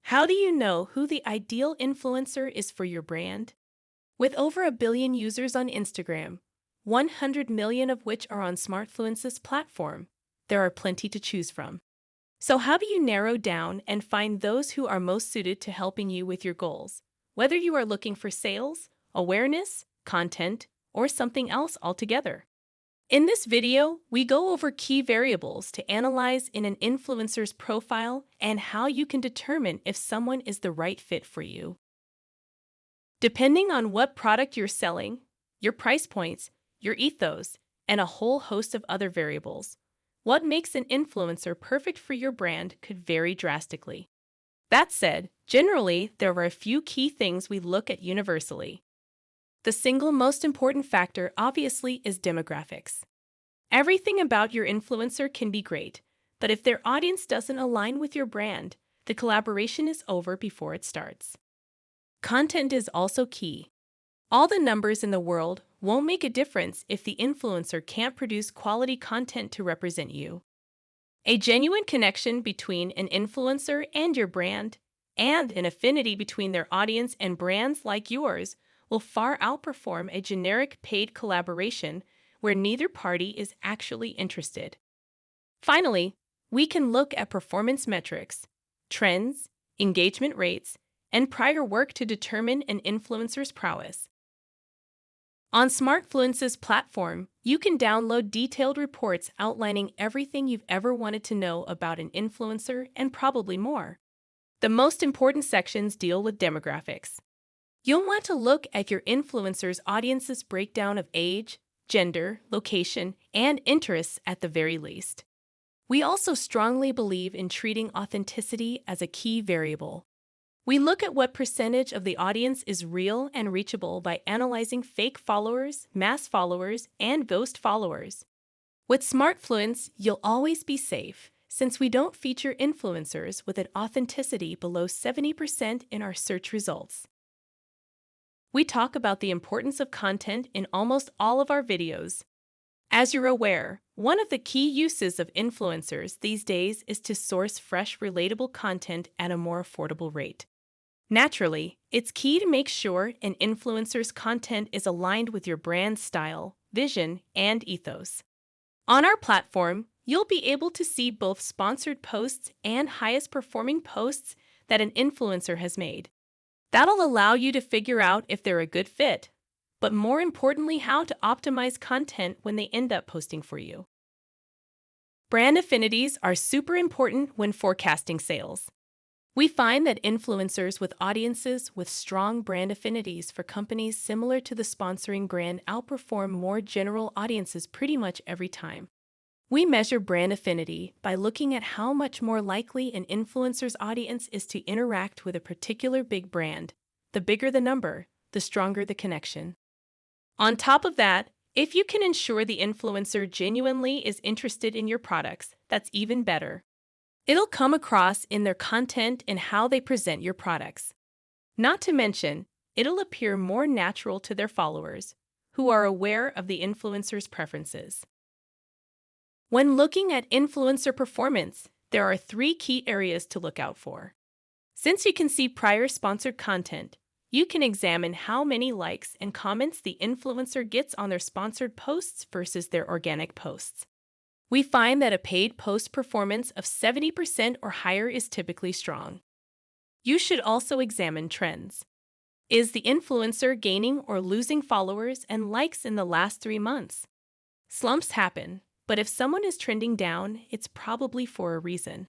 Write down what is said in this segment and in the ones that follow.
How do you know who the ideal influencer is for your brand? With over a billion users on Instagram, 100 million of which are on Smartfluence's platform, there are plenty to choose from. So how do you narrow down and find those who are most suited to helping you with your goals? Whether you are looking for sales, awareness, content, or something else altogether. In this video, we go over key variables to analyze in an influencer's profile and how you can determine if someone is the right fit for you. Depending on what product you're selling, your price points, your ethos, and a whole host of other variables, what makes an influencer perfect for your brand could vary drastically. That said, generally, there are a few key things we look at universally. The single most important factor, obviously, is demographics. Everything about your influencer can be great, but if their audience doesn't align with your brand, the collaboration is over before it starts. Content is also key. All the numbers in the world won't make a difference if the influencer can't produce quality content to represent you. A genuine connection between an influencer and your brand, and an affinity between their audience and brands like yours, will far outperform a generic paid collaboration where neither party is actually interested. Finally, we can look at performance metrics, trends, engagement rates, and prior work to determine an influencer's prowess. On Smartfluence's platform, you can download detailed reports outlining everything you've ever wanted to know about an influencer and probably more. The most important sections deal with demographics. You'll want to look at your influencer's audience's breakdown of age, gender, location, and interests at the very least. We also strongly believe in treating authenticity as a key variable. We look at what percentage of the audience is real and reachable by analyzing fake followers, mass followers, and ghost followers. With Smartfluence, you'll always be safe, since we don't feature influencers with an authenticity below 70% in our search results. We talk about the importance of content in almost all of our videos. As you're aware, one of the key uses of influencers these days is to source fresh, relatable content at a more affordable rate. Naturally, it's key to make sure an influencer's content is aligned with your brand's style, vision, and ethos. On our platform, you'll be able to see both sponsored posts and highest performing posts that an influencer has made. That'll allow you to figure out if they're a good fit, but more importantly, how to optimize content when they end up posting for you. Brand affinities are super important when forecasting sales. We find that influencers with audiences with strong brand affinities for companies similar to the sponsoring brand outperform more general audiences pretty much every time. We measure brand affinity by looking at how much more likely an influencer's audience is to interact with a particular big brand. The bigger the number, the stronger the connection. On top of that, if you can ensure the influencer genuinely is interested in your products, that's even better. It'll come across in their content and how they present your products. Not to mention, it'll appear more natural to their followers, who are aware of the influencer's preferences. When looking at influencer performance, there are 3 key areas to look out for. Since you can see prior sponsored content, you can examine how many likes and comments the influencer gets on their sponsored posts versus their organic posts. We find that a paid post performance of 70% or higher is typically strong. You should also examine trends. Is the influencer gaining or losing followers and likes in the last 3 months? Slumps happen, but if someone is trending down, it's probably for a reason.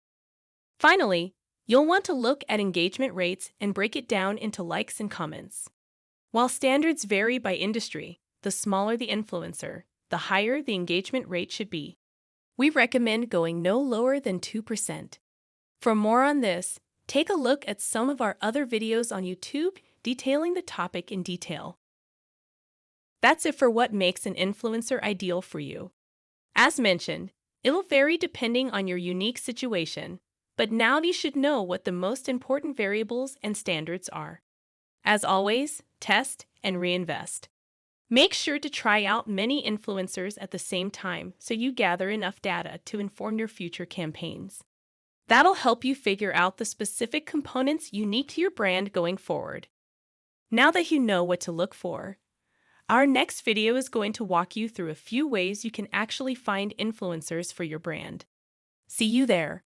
Finally, you'll want to look at engagement rates and break it down into likes and comments. While standards vary by industry, the smaller the influencer, the higher the engagement rate should be. We recommend going no lower than 2%. For more on this, take a look at some of our other videos on YouTube detailing the topic in detail. That's it for what makes an influencer ideal for you. As mentioned, it'll vary depending on your unique situation, but now you should know what the most important variables and standards are. As always, test and reinvest. Make sure to try out many influencers at the same time so you gather enough data to inform your future campaigns. That'll help you figure out the specific components unique to your brand going forward. Now that you know what to look for, our next video is going to walk you through a few ways you can actually find influencers for your brand. See you there.